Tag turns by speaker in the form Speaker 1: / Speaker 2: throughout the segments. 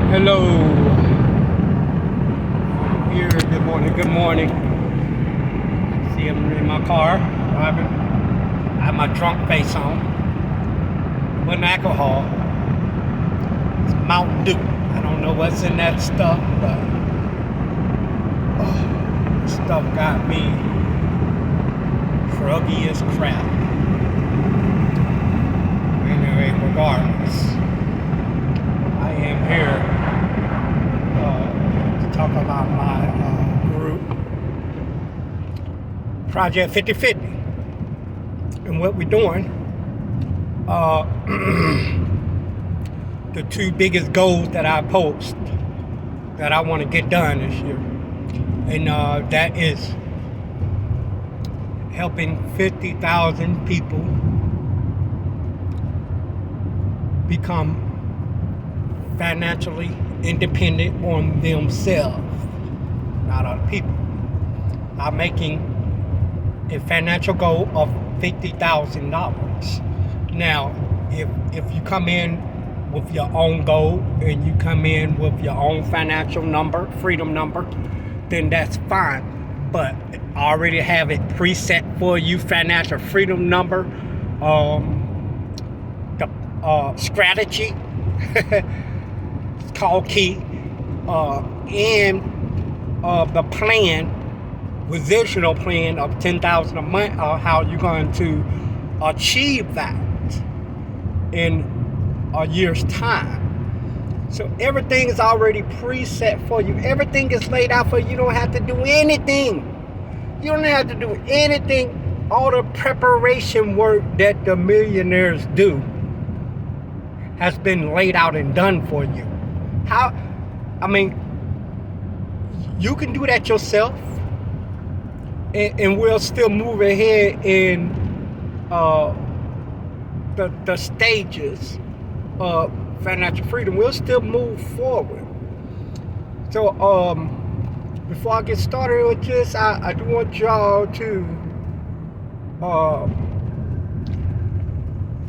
Speaker 1: Hello. Here, good morning, good morning. See, I'm in my car driving. I have my drunk face on. With alcohol. It's Mountain Dew. I don't know what's in that stuff, but this stuff got me groggy as crap. Anyway, regardless, I am here to talk about my group, Project 5050, and what we're doing. The two biggest goals that I post that I want to get done this year, and that is helping 50,000 people become financially independent on themselves, not other people. I'm making a financial goal of $50,000. Now, if you come in with your own goal and you come in with your own financial number, freedom number, then that's fine. But I already have it preset for you, financial freedom number, the strategy, it's called Key, and the plan, revisional plan of $10,000 a month, how you're going to achieve that in a year's time. So everything is already preset for you. Everything is laid out for you. You don't have to do anything. You don't have to do anything. All the preparation work that the millionaires do has been laid out and done for you. You can do that yourself, and we'll still move ahead in the stages of financial freedom. We'll still move forward. So before I get started with this, I do want y'all to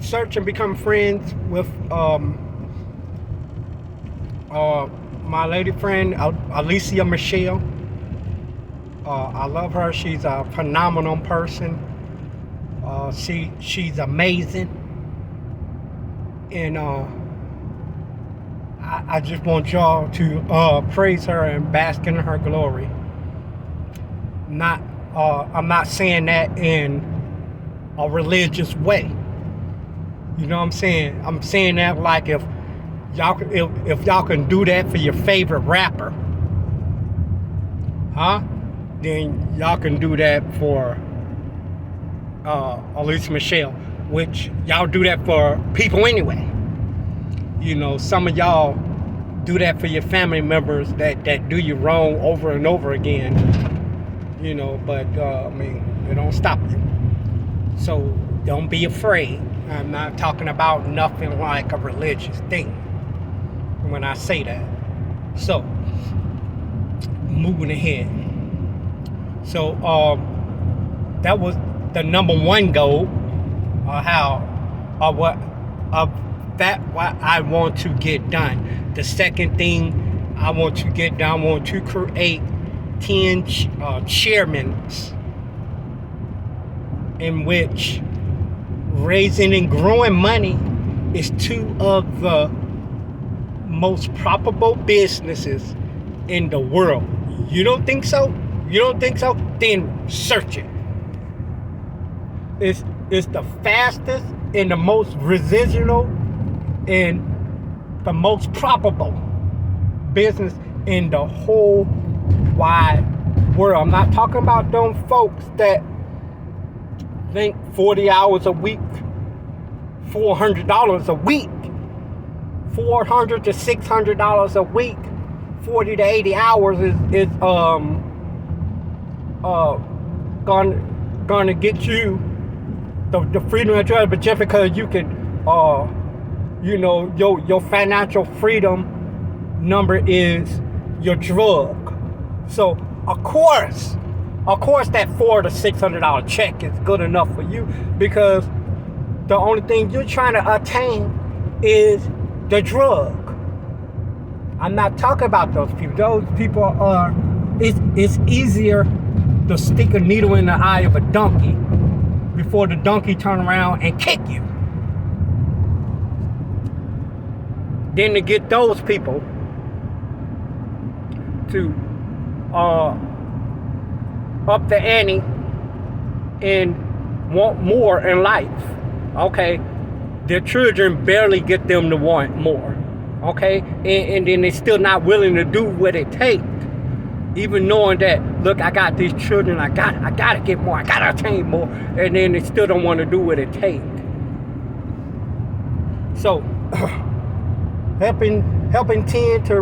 Speaker 1: search and become friends with my lady friend Alicia Michelle. I love her. She's a phenomenal person. She's amazing, and I just want y'all to praise her and bask in her glory. I'm not saying that in a religious way. You know what I'm saying? I'm saying that like if y'all can do that for your favorite rapper, then y'all can do that for Alicia Michelle, which y'all do that for people anyway. You know, some of y'all do that for your family members that do you wrong over and over again. You know, but it don't stop you. So don't be afraid. I'm not talking about nothing like a religious thing when I say that. So moving ahead. So that was the number one goal. What I want to get done. The second thing I want to get done, I want to create 10 chairmans in which raising and growing money is two of the most profitable businesses in the world. You don't think so? You don't think so? Then search it. It's the fastest and the most residual and the most profitable business in the whole wide world. I'm not talking about them folks that think 40 hours a week, $400 a week, $400 to $600 a week, 40 to 80 hours is gonna get you the freedom of choice, but just because you can your financial freedom number is your drug. So of course that $400 to $600 check is good enough for you, because the only thing you're trying to attain is the drug. I'm not talking about those people. Those people are, it's easier to stick a needle in the eye of a donkey before the donkey turn around and kick you than to get those people to up the ante and want more in life. Okay, their children barely get them to want more. Okay, and then they're still not willing to do what it takes, even knowing that, look, I got these children, I gotta get more, I gotta attain more, and then they still don't want to do what it takes. So helping 10 to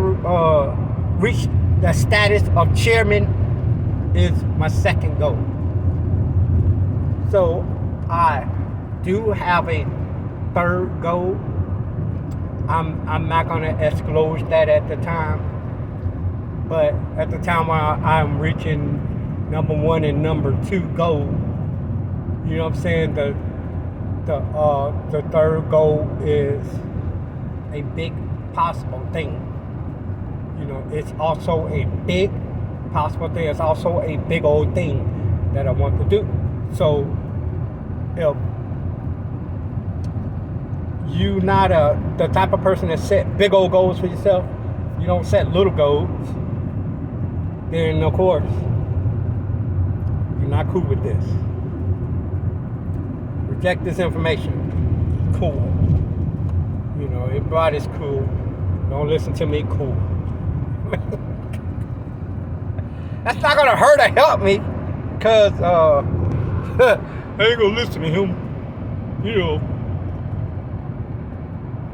Speaker 1: reach the status of chairman is my second goal. So I do have a third goal. I'm not gonna disclose that at the time, but at the time I'm reaching number 1 and number 2 goal, you know what I'm saying? The third goal is a big possible thing. You know, it's also a big possible thing. It's also a big old thing that I want to do. So if you not the type of person that set big old goals for yourself, you don't set little goals, then of course you're not cool with this. Reject this information. Cool. You know, everybody's cool. Don't listen to me, cool. That's not gonna hurt or help me, cause I ain't gonna listen to him. You know.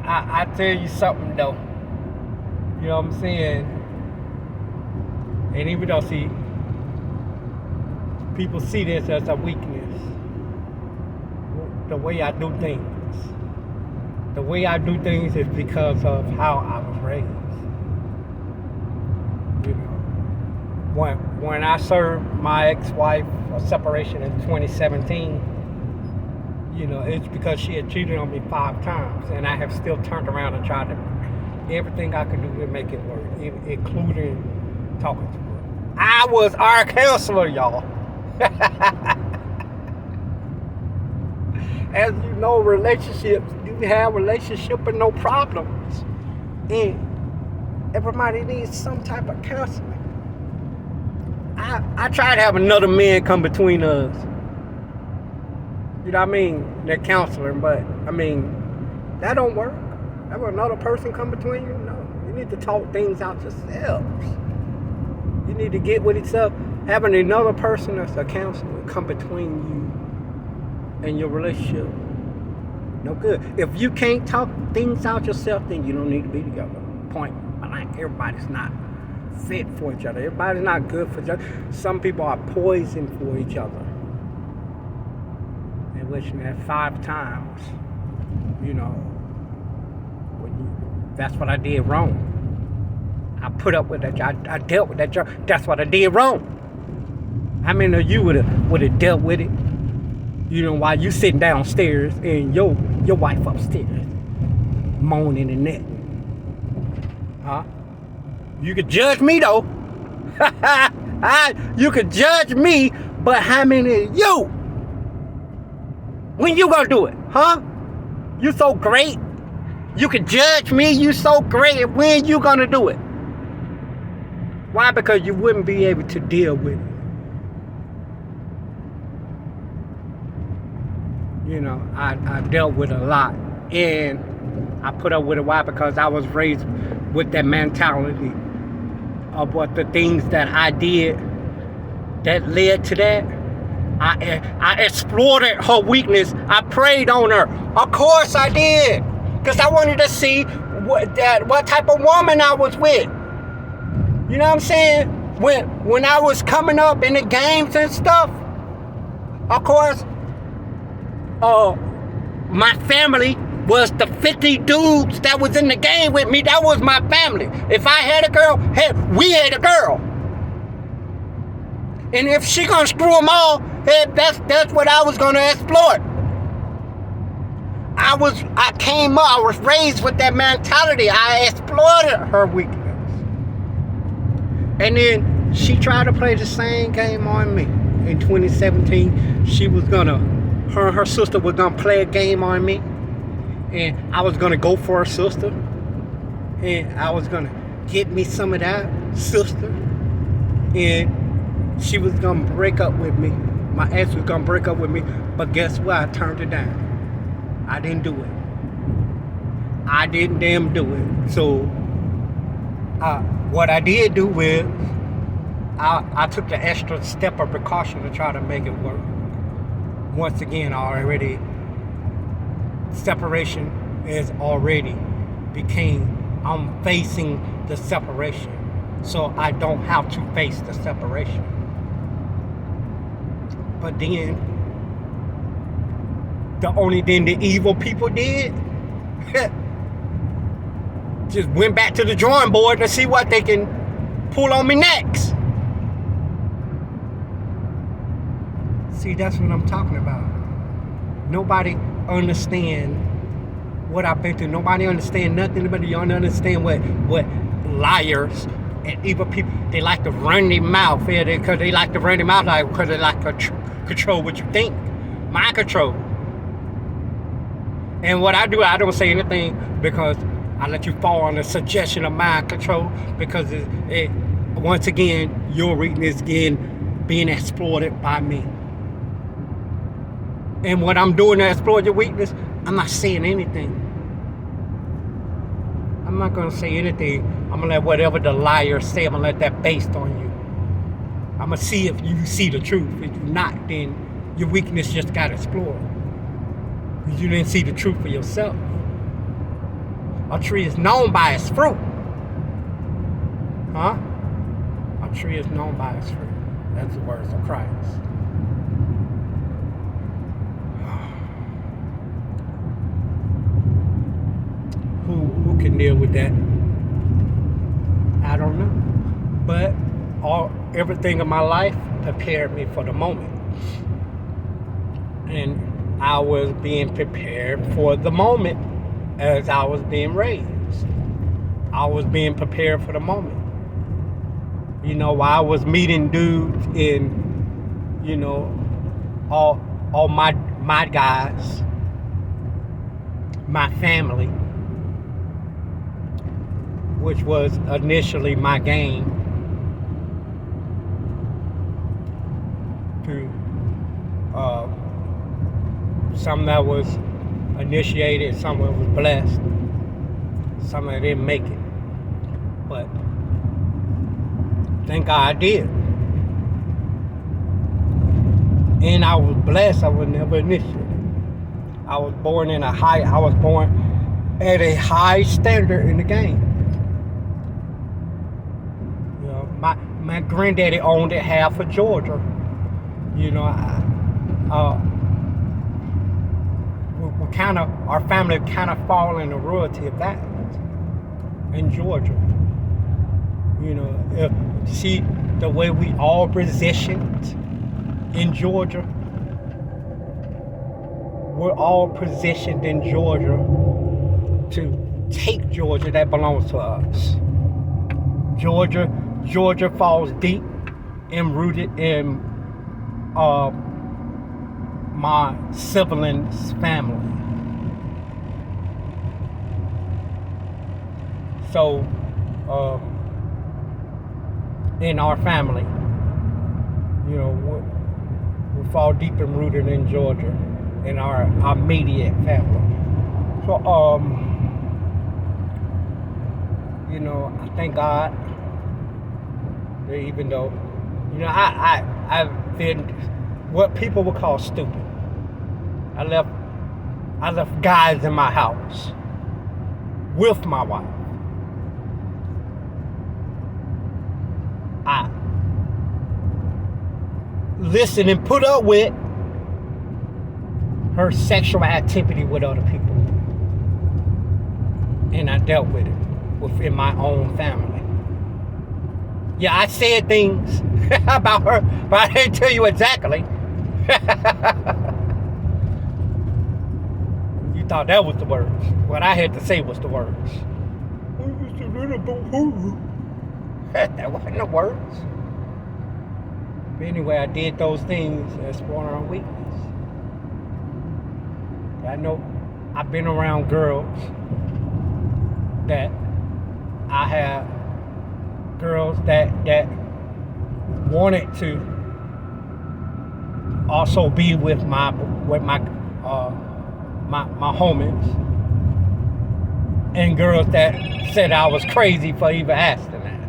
Speaker 1: I tell you something though. You know what I'm saying? And even though people see this as a weakness, the way I do things. The way I do things is because of how I was raised. You know, when I served my ex-wife a separation in 2017, you know, it's because she had cheated on me 5 times, and I have still turned around and tried to everything I could do to make it work, including talking to her. I was our counselor, y'all. As you know, relationships, you have relationship and no problems, and everybody needs some type of counseling. I tried to have another man come between us. You know what I mean? They're counseling, but I mean, that don't work. Have another person come between you? No. You need to talk things out yourselves. You need to get with yourself. Having another person that's a counselor come between you and your relationship, no good. If you can't talk things out yourself, then you don't need to be together. Point blank. Everybody's not fit for each other. Everybody's not good for each other. Some people are poison for each other. And wishing that 5 times, you know, that's what I did wrong. I put up with that. I dealt with that. That's what I did wrong. How many of you would have dealt with it? You know, while you sitting downstairs and your wife upstairs moaning and netting. Huh? You could judge me though. You could judge me, but how many of you? When you gonna do it? Huh? You so great. You could judge me, you so great. When you gonna do it? Why? Because you wouldn't be able to deal with it. You know, I dealt with a lot, and I put up with it. Why? Because I was raised with that mentality of what the things that I did that led to that. I exploited her weakness. I preyed on her. Of course I did, because I wanted to see what type of woman I was with. You know what I'm saying? When I was coming up in the games and stuff, of course, my family was the 50 dudes that was in the game with me. That was my family. If I had a girl, hey, we had a girl. And if she gonna screw them all, hey, that's what I was gonna exploit. I was raised with that mentality. I exploited her weakness. And then she tried to play the same game on me. In 2017, her and her sister was gonna play a game on me. And I was gonna go for her sister. And I was gonna get me some of that sister. And she was gonna break up with me. My ex was gonna break up with me. But guess what? I turned it down. I didn't do it. I didn't damn do it. So what I did do is I took the extra step of precaution to try to make it work. Once again, separation is already I'm facing the separation. So I don't have to face the separation. But then, the only thing the evil people did, just went back to the drawing board to see what they can pull on me next. See, that's what I'm talking about. Nobody understand what I've been through. Nobody understand nothing. Nobody don't understand what liars and evil people, they like to run their mouth. Yeah, because they like to run their mouth because they like to control what you think. Mind control. And what I do, I don't say anything because I let you fall on the suggestion of mind control, because once again, your weakness again being exploited by me. And what I'm doing to exploit your weakness, I'm not saying anything. I'm not going to say anything. I'm going to let whatever the liar say, I'm going to let that based on you. I'm going to see if you see the truth. If you're not, then your weakness just got explored. Because you didn't see the truth for yourself. A tree is known by its fruit. Huh? A tree is known by its fruit. That's the words of Christ. Who can deal with that? I don't know. But everything in my life prepared me for the moment. And I was being prepared for the moment as I was being raised. I was being prepared for the moment. You know, while I was meeting dudes in, you know, all my guys, my family, which was initially my game, through some that was initiated, some that was blessed, some that didn't make it. But thank God I did. And I was blessed. I was never initiated. I was born at a high standard in the game. You know, my granddaddy owned it half of Georgia. You know, our family kind of fall in the royalty of that in Georgia. You know, see the way we all positioned in Georgia. We're all positioned in Georgia to take Georgia that belongs to us. Georgia falls deep and rooted in my siblings' family. So, in our family, you know, we fall deep and rooted in Georgia, in our immediate family. So, you know, I thank God that even though, you know, I've been what people would call stupid. I left guys in my house with my wife. I listened and put up with her sexual activity with other people. And I dealt with it within my own family. Yeah, I said things about her, but I didn't tell you exactly. You thought that was the words. What I had to say was the words. That wasn't the words. But anyway, I did those things exploring our weakness. I know I've been around girls that I have girls that wanted to also be with my homies, and girls that said I was crazy for even asking that.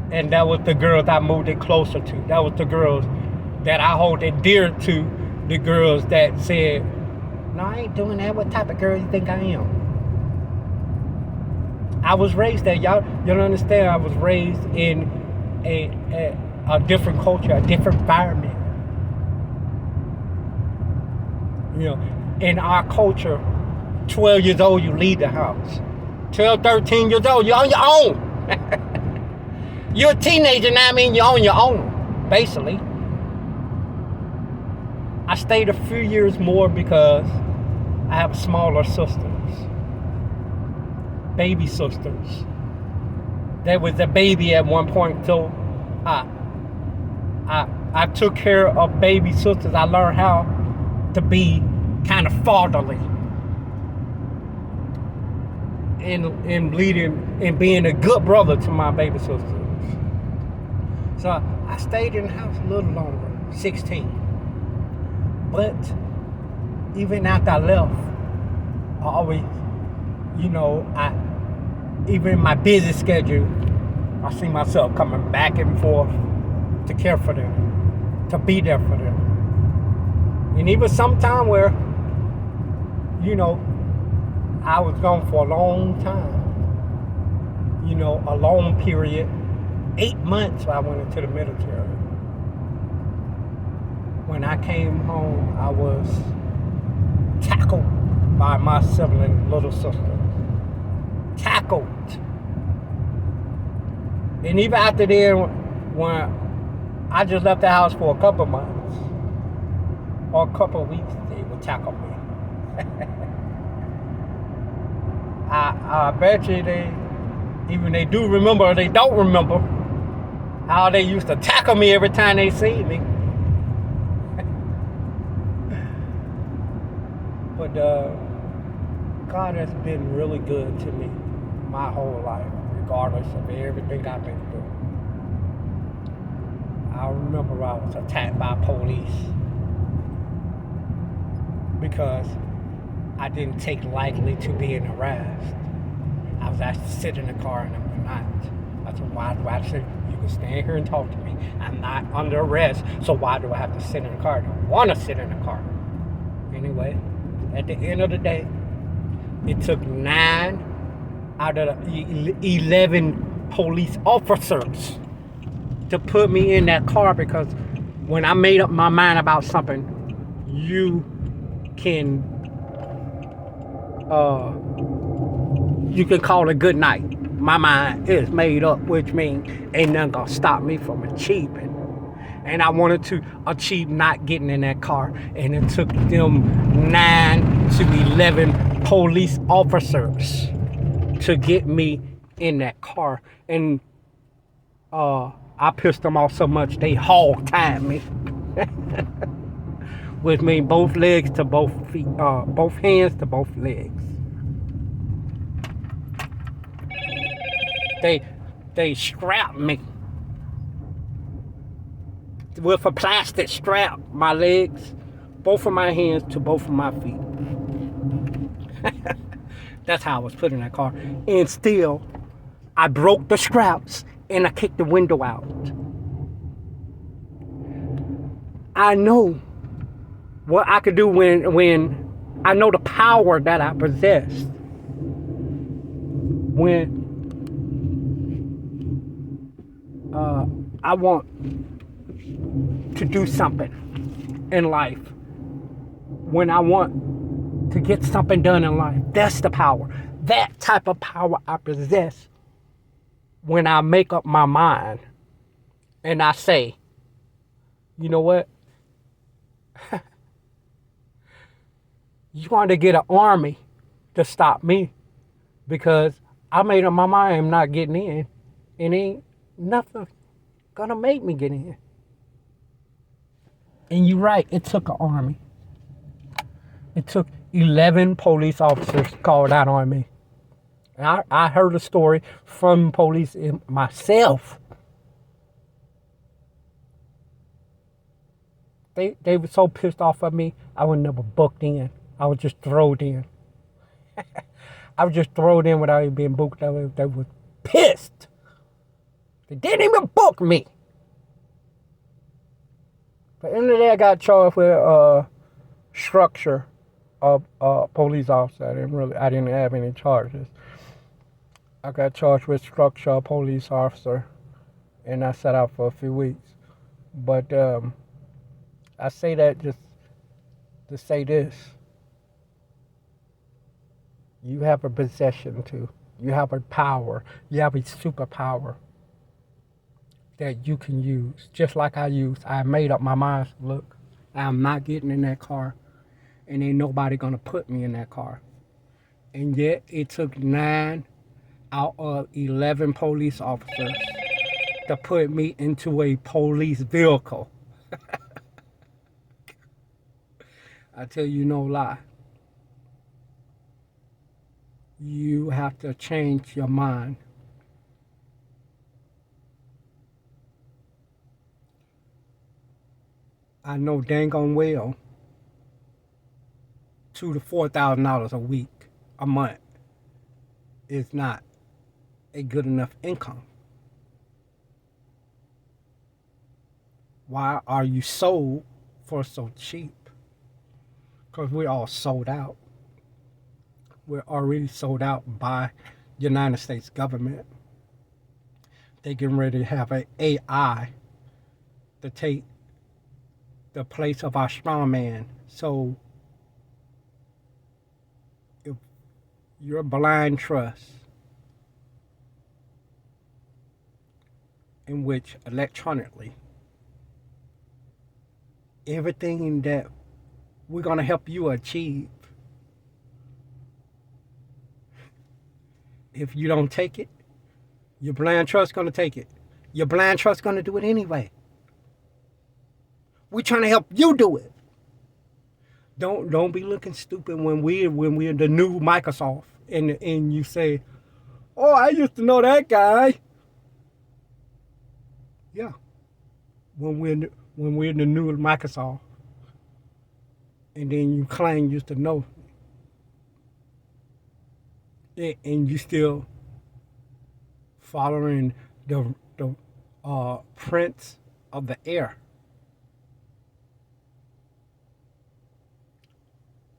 Speaker 1: And that was the girls I moved it closer to. That was the girls that I hold it dear to. The girls that said, "No, I ain't doing that. What type of girl you think I am?" I was raised there. Y'all don't understand. I was raised in a different culture, a different environment. You know, in our culture, 12 years old, you leave the house. 12, 13 years old, you're on your own. You're a teenager now, I mean, you're on your own, basically. I stayed a few years more because I have smaller sisters, baby sisters. There was a baby at one point, so I took care of baby sisters. I learned how to be kind of fatherly in leading and being a good brother to my baby sisters. So I stayed in the house a little longer, 16. But even after I left, I always, even in my busy schedule, I see myself coming back and forth to care for them, to be there for them. And even sometime where, I was gone for a long time, a long period, 8 months I went into the military. When I came home, I was tackled by my sibling, little sister. Tackled. And even after then, when I just left the house for a couple months, or a couple of weeks, they would tackle me. I bet you they do remember or they don't remember how they used to tackle me every time they see me. But God has been really good to me my whole life, regardless of everything I've been through. I remember I was attacked by police because I didn't take lightly to being harassed. I was asked to sit in the car and I was not. I said, why do I have to sit? You can stand here and talk to me. I'm not under arrest, so why do I have to sit in the car? I don't want to sit in the car. Anyway, at the end of the day, it took 9 out of the 11 police officers to put me in that car, because when I made up my mind about something, you can call it good night. My mind is made up, which means ain't nothing gonna stop me from achieving. And I wanted to achieve not getting in that car, and it took them 9 to 11 police officers to get me in that car. And I pissed them off so much they hog-tied me. Which means both legs to both feet, both hands to both legs. They strapped me with a plastic strap, my legs, both of my hands to both of my feet. That's how I was put in that car. And still, I broke the straps and I kicked the window out. I know what I could do when I know the power that I possess. When I want to do something in life, when I want to get something done in life, that's the power. That type of power I possess when I make up my mind and I say, you know what? You want to get an army to stop me because I made up my mind I'm not getting in. And ain't nothing gonna make me get in. And you're right, it took an army. It took 11 police officers called out on me. And I heard a story from police myself. They were so pissed off at me, I was never booked in. I was just thrown in. I was just thrown in without even being booked. They were pissed. They didn't even book me. But at the end of the day, I got charged with structure of police officer. I didn't have any charges. I got charged with structure of police officer, and I sat out for a few weeks. But I say that just to say this. You have a possession too. You have a power. You have a superpower that you can use. Just like I made up my mind. Look, I'm not getting in that car, and ain't nobody gonna put me in that car. And yet it took 9 out of 11 police officers to put me into a police vehicle. I tell you no lie. You have to change your mind. I know dang on well $2,000 to $4,000 a week, a month is not a good enough income. Why are you sold for so cheap? Because we're all sold out. We're already sold out by the United States government. They getting ready to have an AI to take the place of our strongman. So if you're blind trust, in which electronically everything that we're going to help you achieve, if you don't take it, your blind trust going to take it. Your blind trust going to do it anyway. We're trying to help you do it. Don't be looking stupid when we're the new Microsoft and you say, "Oh, I used to know that guy." Yeah, when we're the new Microsoft, and then you claim you used to know, and you still following the prince of the air.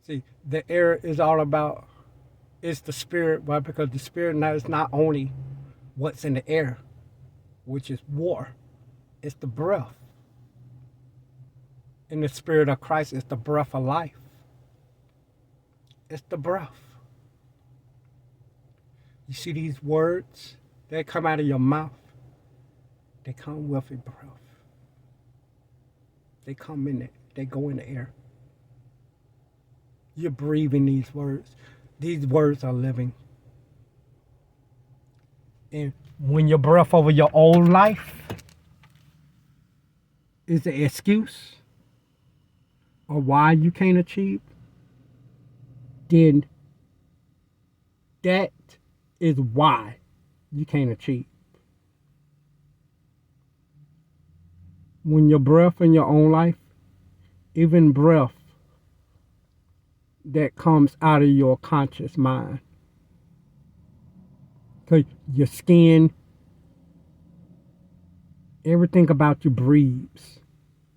Speaker 1: See, the air is all about, it's the spirit, why? Because the spirit now is not only what's in the air, which is war, it's the breath. In the spirit of Christ, it's the breath of life. It's the breath. You see these words that come out of your mouth, they come with a breath. They come in it, they go in the air. You're breathing these words. These words are living. And when your breath over your old life is an excuse or why you can't achieve, then that is why you can't achieve. When your breath in your own life, even breath that comes out of your conscious mind, because your skin, everything about you breathes.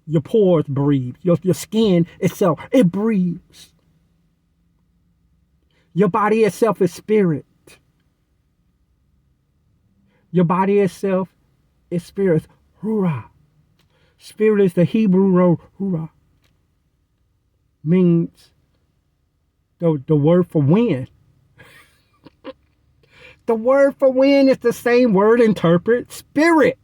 Speaker 1: Your pores breathe. Your skin itself, it breathes. Your body itself is spirit. Your body itself is spirit. Hurrah. Spirit is the Hebrew word hurrah. Means the word for wind. The word for wind is the same word interpret spirit.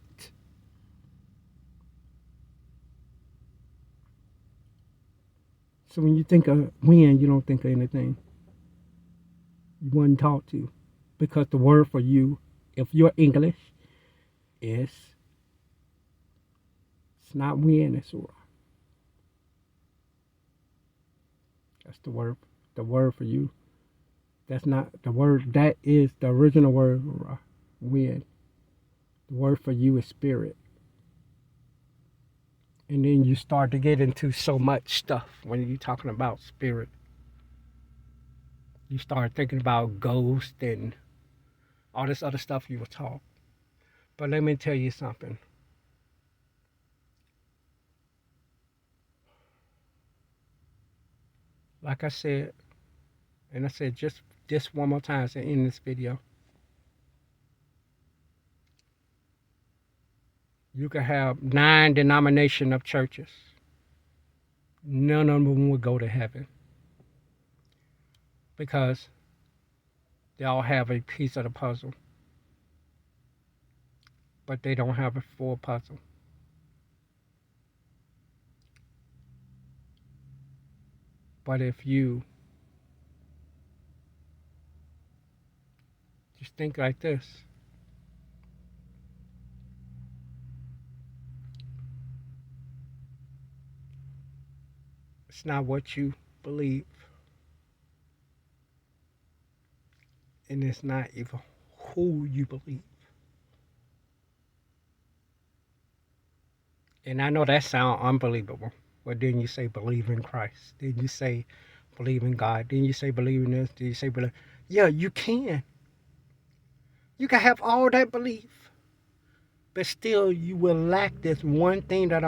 Speaker 1: So when you think of wind, you don't think of anything you wasn't taught to. Because the word for you, if you're English, is it's not win, it's Ra. That's the word. The word for you. That's not the word. That is the original word, Ra. Win. The word for you is spirit. And then you start to get into so much stuff when you're talking about spirit. You start thinking about ghosts and all this other stuff you were taught. But let me tell you something. Like I said, and I said just one more time in this video, you can have 9 denomination of churches. None of them will go to heaven because they all have a piece of the puzzle, but they don't have a full puzzle. But if you just think like this, it's not what you believe, and it's not even who you believe. And I know that sounds unbelievable. But then you say believe in Christ. Then you say believe in God. Then you say believe in this. Then you say believe. Yeah, you can. You can have all that belief. But still you will lack this one thing that I'm